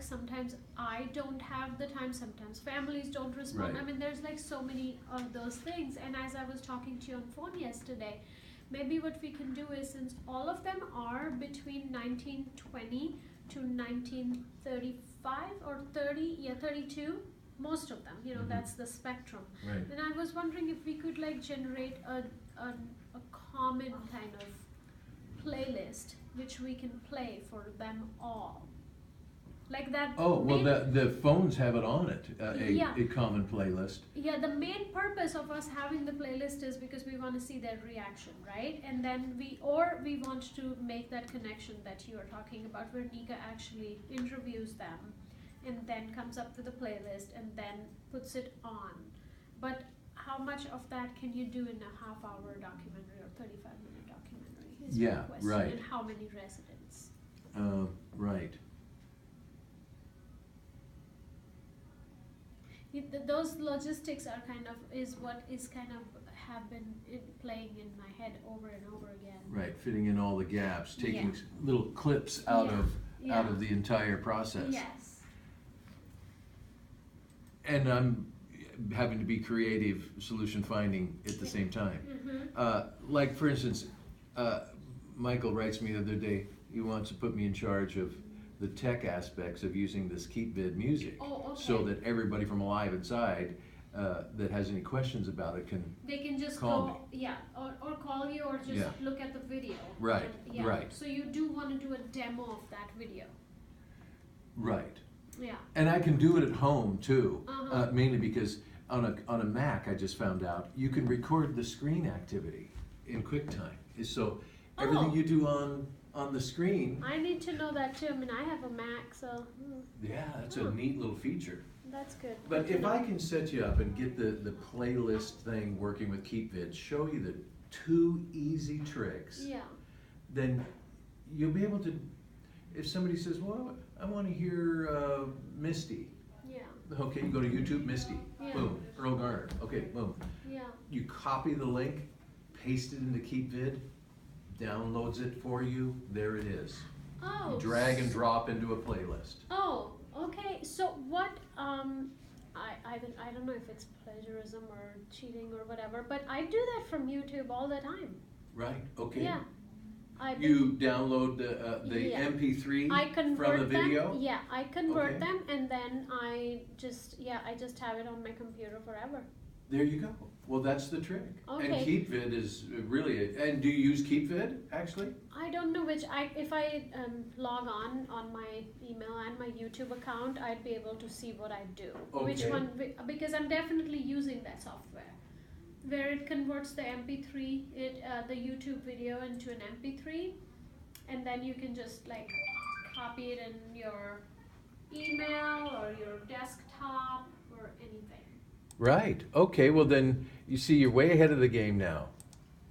sometimes I don't have the time, sometimes families don't respond. Right. I mean, there's like so many of those things. And as I was talking to you on phone yesterday, maybe what we can do is, since all of them are between 1920 to 1935 or 30, 32, most of them, Mhm. that's the spectrum. Right. And I was wondering if we could like generate a common kind of playlist which we can play for them all. Like that. Oh, well, main- the phones have it on it, Yeah. a common playlist. Yeah, the main purpose of us having the playlist is because we want to see their reaction, right? And then we want to make that connection that you are talking about, where Nika actually interviews them and then comes up with a playlist and then puts it on. But how much of that can you do in a half-hour documentary or 35-minute documentary is Yeah, my question. right. And how many residents? Right. Those logistics are is what is kind of have been playing in my head over and over again. Right, fitting in all the gaps, taking Yeah. little clips out Yeah. of Yeah. the entire process. Yes. And I'm having to be creative, solution finding at the same time. Like for instance, Michael writes me the other day, he wants to put me in charge of the tech aspects of using this KeepVid music. Oh, okay. So that everybody from Alive Inside that has any questions about it can They can just call go, yeah, or call you, or just Yeah. look at the video. Right, And, yeah. right. So you do want to do a demo of that video. Right. Yeah. And I can do it at home too, Uh-huh. mainly because on a Mac, I just found out you can record the screen activity in QuickTime. So everything Oh. you do on the screen, I need to know that too. I mean, I have a Mac, so yeah, that's Oh. a neat little feature. that's good. But Good to if I know. can set you up and get the playlist thing working with KeepVid, show you the 2 easy tricks, Yeah. then you'll be able to, if somebody says, well, I want to hear Misty. Yeah. Okay, you go to YouTube, Misty, Yeah. boom, Earl Garner, okay, boom. Yeah. You copy the link, paste it into KeepVid, downloads it for you, there it is. Oh. You drag and drop into a playlist. Oh, okay. So what? I don't know if it's plagiarism or cheating or whatever, but I do that from YouTube all the time. Right, okay. Yeah. You download the Yeah. MP3 I from convert the video? them. Yeah, I convert Okay. them, and then I just have it on my computer forever. There you go. Well, that's the trick. And Okay. KeepVid is really, and do you use KeepVid, actually? I don't know which. If I log on my email and my YouTube account, I'd be able to see what I do. Which Okay. one? Because I'm definitely using that software, where it converts the MP3, the YouTube video into an MP3, and then you can just like copy it in your email or your desktop or anything. Right. Okay, well then, you see, you're way ahead of the game now.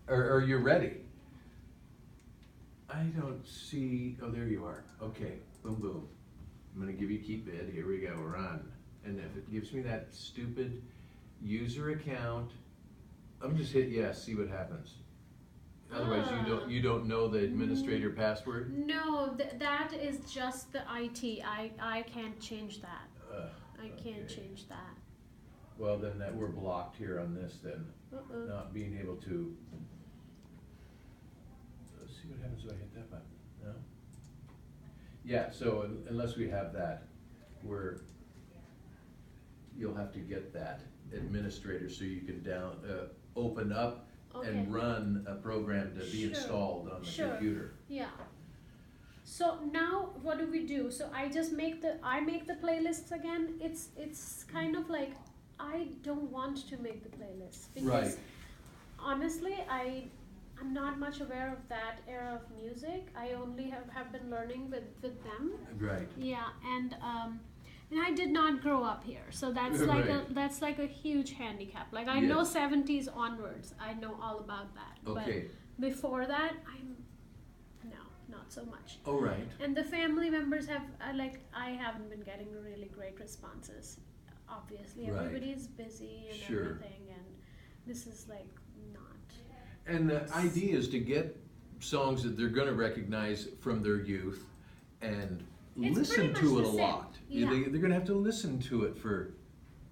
Or you're ready. I don't see, oh, there you are. Okay, boom, boom. I'm gonna give you KeepVid, here we go, we're on. And if it gives me that stupid user account, I'm just hit yes, see what happens. Otherwise, you don't know the administrator password? No, that is just the IT. I can't change that. I can't okay. change that. Well, then that we're blocked here on this then, not being able to. Let's see what happens if I hit that button. No? Yeah, so unless we have that, you'll have to get that administrator so you can open up Okay. and run a program to be Sure. installed on the Sure. computer. Yeah. So now what do we do? So I just make the playlists again. It's kind of like I don't want to make the playlists because Right. honestly I'm not much aware of that era of music. I only have been learning with them. Right. Yeah, and I did not grow up here, so that's like a huge handicap. Like I know Yes. 70s onwards, I know all about that. Okay. But before that, not so much. All right. And the family members have I haven't been getting really great responses. Obviously, Right. everybody's busy and Sure. everything, and this is like not. And the idea is to get songs that they're going to recognize from their youth and It's listen pretty to much it the a same. lot. Yeah. They're gonna have to listen to it for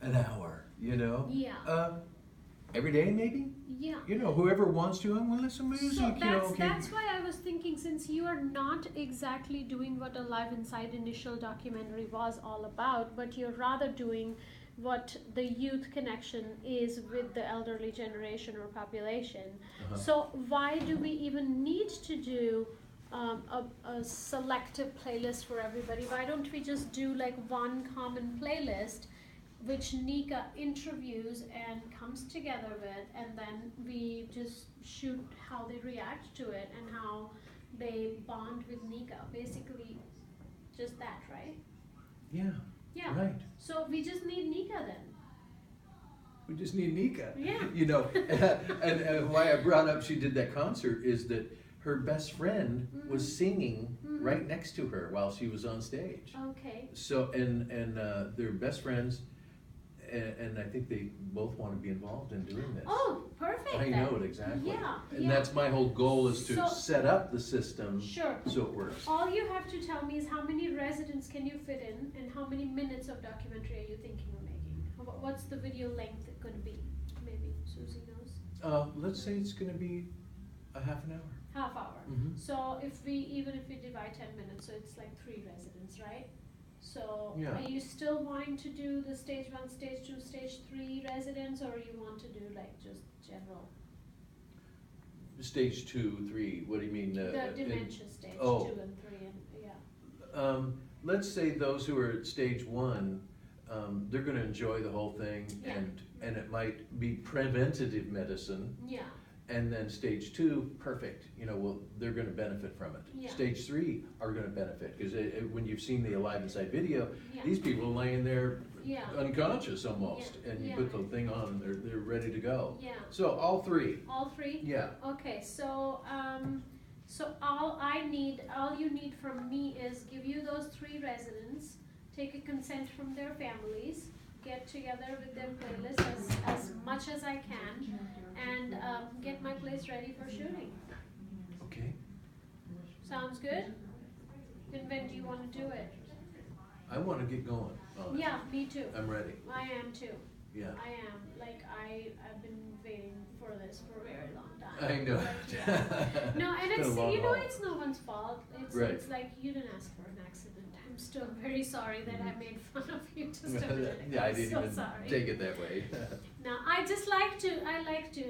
an hour, you know? Yeah. Every day maybe? Yeah. You know, whoever wants to, I'm gonna listen to music, So you know, okay. that's why I was thinking, since you are not exactly doing what Alive Inside initial documentary was all about, but you're rather doing what the youth connection is with the elderly generation or population. Uh-huh. So why do we even need to do a selective playlist for everybody? Why don't we just do like one common playlist which Nika interviews and comes together with, and then we just shoot how they react to it and how they bond with Nika. Basically, just that, right? Yeah, Yeah. right. So we just need Nika then. We just need Nika. Yeah. You know, and why I brought up she did that concert is that her best friend was singing right next to her while she was on stage. Okay. So, and they're best friends, and I think they both want to be involved in doing this. Oh, perfect. I then. know it exactly. Yeah. And yeah. that's my whole goal, is to So- set up the system Sure. so it works. All you have to tell me is how many residents can you fit in, and how many minutes of documentary are you thinking of making? What's the video length going to be? Maybe Susie knows. Let's say it's gonna be a half an hour. Half hour. Mhm. So even if we divide 10 minutes, so it's like 3 residents, right? So Yeah. are you still wanting to do the stage 1, stage 2, stage 3 residents, or you want to do like just general? Stage 2, 3, what do you mean? The dementia stage oh. 2 and 3, and yeah. Let's say those who are at stage 1, they're gonna enjoy the whole thing, Yeah. and it might be preventative medicine. Yeah. And then stage 2, perfect, you know, well, they're gonna benefit from it. Yeah. Stage 3 are gonna benefit, because when you've seen the Alive Inside video, Yeah. these people are laying there Yeah. unconscious almost, Yeah. and you Yeah. put the thing on and they're ready to go. Yeah. So all 3, All 3? yeah. Okay, so all you need from me is give you those 3 residents, take a consent from their families, get together with their playlist as much as I can, and get my place ready for shooting. Okay, Sounds good? And when do you want to do it? I wanna get going on it. Yeah, me too. I'm ready, I am too. yeah. I am. Like I've been waiting for this for a very long time. I know. Like, yeah. No, and It's it's been a long you know haul. it's no one's fault. Right. It's like you didn't ask for an accident. I'm still very sorry that I made fun of you just a minute ago. Yeah, I I'm didn't so even sorry. take it that way. No, I like to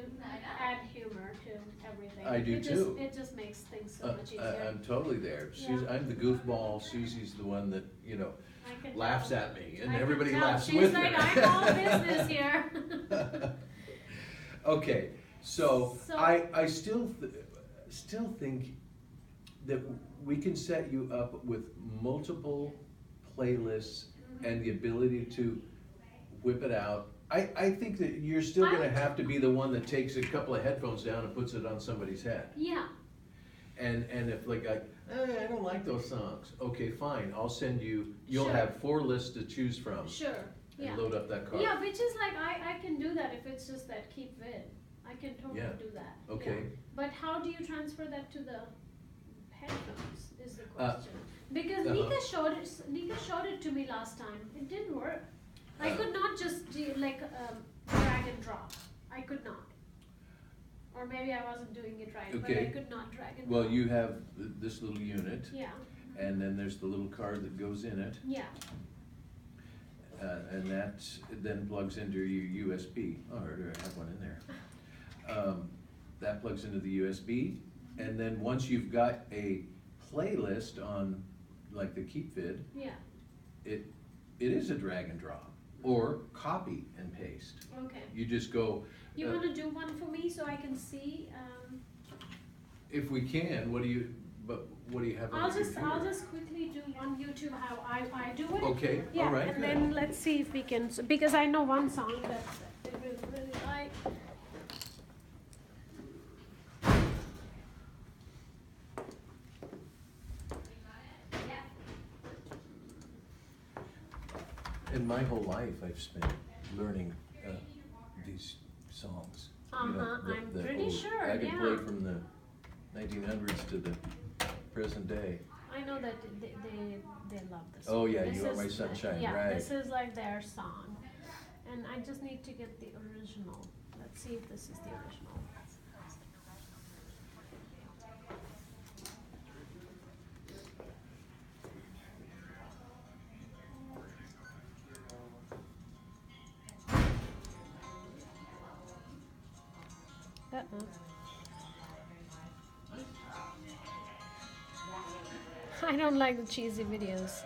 add humor to everything. I do too. It just makes things so much easier. I'm totally there. Yeah. I'm the goofball, Susie's the one that, you know, I can laughs tell. at me, and I can everybody tell. laughs She's with like, her. I'm all business here. Okay, so So- I still think that we can set you up with multiple playlists and the ability to whip it out. I think that you're still gonna have to be the one that takes a couple of headphones down and puts it on somebody's head. Yeah. And if like I don't like those songs, okay, fine, I'll send you, you'll Sure. have 4 lists to choose from Sure. Yeah. and load up that car. Yeah, which is like I can do that if it's just that keep vid. I can totally Yeah. do that. Okay. Yeah. But how do you transfer that to the headphones is the question. Because Nika showed it to me last time. It didn't work. I could not just do like drag and drop. I could not. Or maybe I wasn't doing it right, but I Okay. could not drag and Well, drop. you have this little unit, Yeah. and then there's the little card that goes in it, Yeah. and that then plugs into your USB. Oh, I have one in there. That plugs into the USB, and then once you've got a playlist on, like the KeepVid, Yeah. it is a drag and drop, or copy and paste. Okay. You just go, You want to do one for me so I can see? if we can, what do you have on I'll your just computer? quickly do on YouTube how I do it. Okay, Yeah, all right, and good. then let's see if we can, because I know one song that they really like. In my whole life, I've spent learning these songs. You know, I'm the pretty old- sure, I can yeah. play from the 1900s to the present day. I know that they love this. Oh, one. yeah, This You Are is My the- Sunshine, yeah, right. this is like their song, and I just need to get the original. Let's see if this is the original. Uh-oh. I don't like the cheesy videos.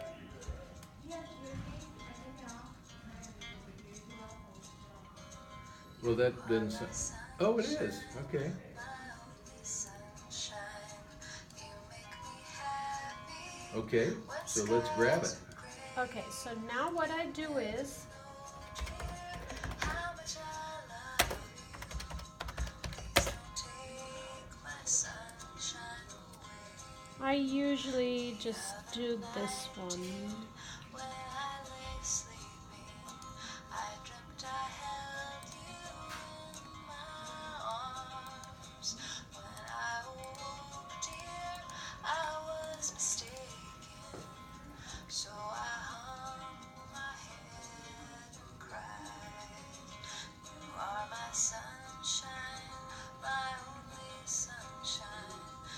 Well, that didn't sound. Oh, it is. Okay. Okay, so let's grab it. Okay, so now what I do is I usually just do this one.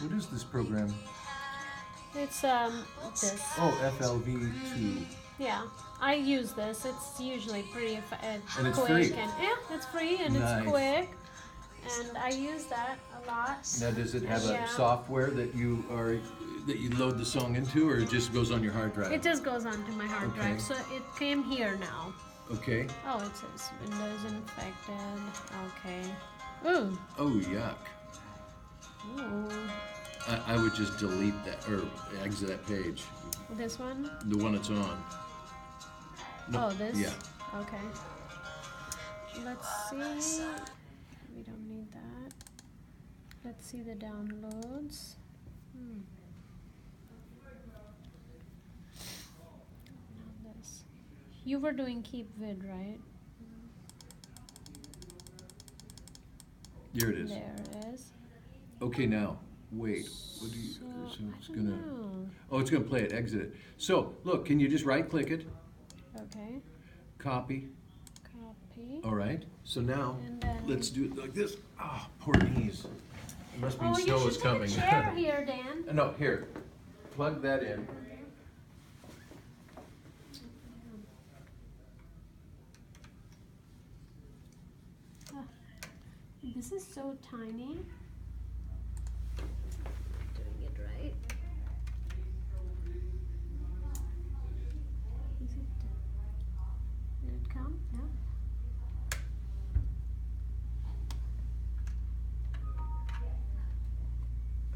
What is this program? It's this. Oh, FLV2. Yeah, I use this. It's usually pretty And it's quick free. and yeah, it's free and Nice. it's quick, and I use that a lot. Now, does it have Yeah. a software that you load the song into, or it just goes on your hard drive? It just goes onto my hard Okay. drive, so it came here now. Okay. Oh, it says Windows infected. Okay. Ooh. Oh, yuck. Ooh. I would just delete that or exit that page. This one? The one it's on. No, Oh, this? Yeah. Okay. Let's see. We don't need that. Let's see the downloads. Not this. You were doing Keep Vid, right? Here it is. There it is. Okay, now wait. What do you? So, So it's I don't gonna. know. Oh, it's gonna play it. Exit it. So look, can you just right-click it? Okay. Copy. Copy. All right. So now And then. let's do it like this. Ah, poor knees. It must mean Oh, you snow should is put coming. a chair here, Dan. No, here. Plug that in. This is so tiny. Doing it right. Is it? Did it come? No.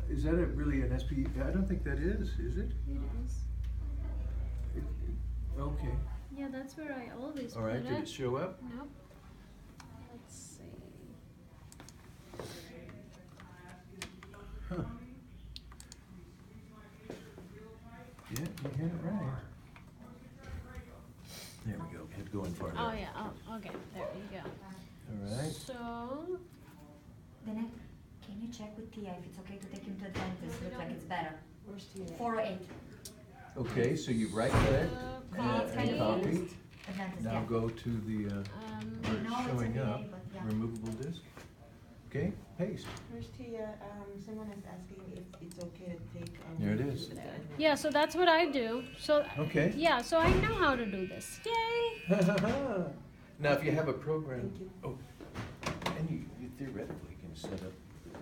Is that really an SP? I don't think that is it? It is. Okay. Yeah, that's where I always All put right. Did it. it show up? Nope. Let's see. Huh. Yeah, you had it right. There we go. Had to go in farther. Oh yeah. Oh, okay. There you go. All right. So. Danette, can you check with Tia if it's okay to take him to the dentist? Looks like it's better. Where's Tia? 408. Okay, so you right-click and Copy. copy. The dentist, Now yeah. go to the where it's No, it's showing okay, up. but yeah. Removable disk. Okay, paste. Where's Tia? Someone is asking if it's okay to take. There it is. the dentist. Yeah. So that's what I do. So. Okay. Yeah. So I know how to do this. Yay. Now, if you have a program, Thank you. oh, and you theoretically can set up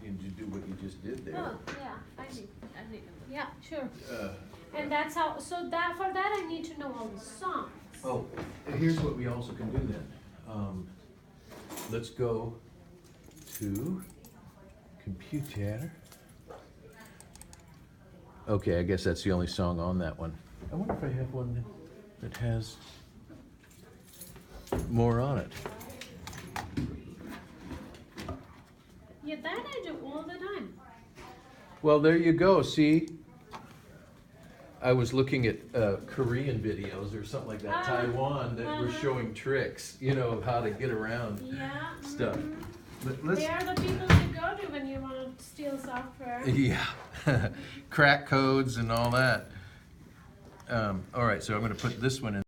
and you do what you just did there. Oh, yeah, I need, yeah, sure. Uh, And that's how, so that, for that I need to know all the songs. Oh, here's what we also can do then. Let's go to computer. Okay, I guess that's the only song on that one. I wonder if I have one that has more on it. Yeah, that I do all the time. Well, there you go, see? I was looking at Korean videos or something like that, Ah, Taiwan, that were uh-huh. showing tricks, you know, of how to get around Yeah. stuff. mhm. But let's, They are the people to go to when you want to steal software. yeah, crack codes and all that. All right, so I'm gonna put this one in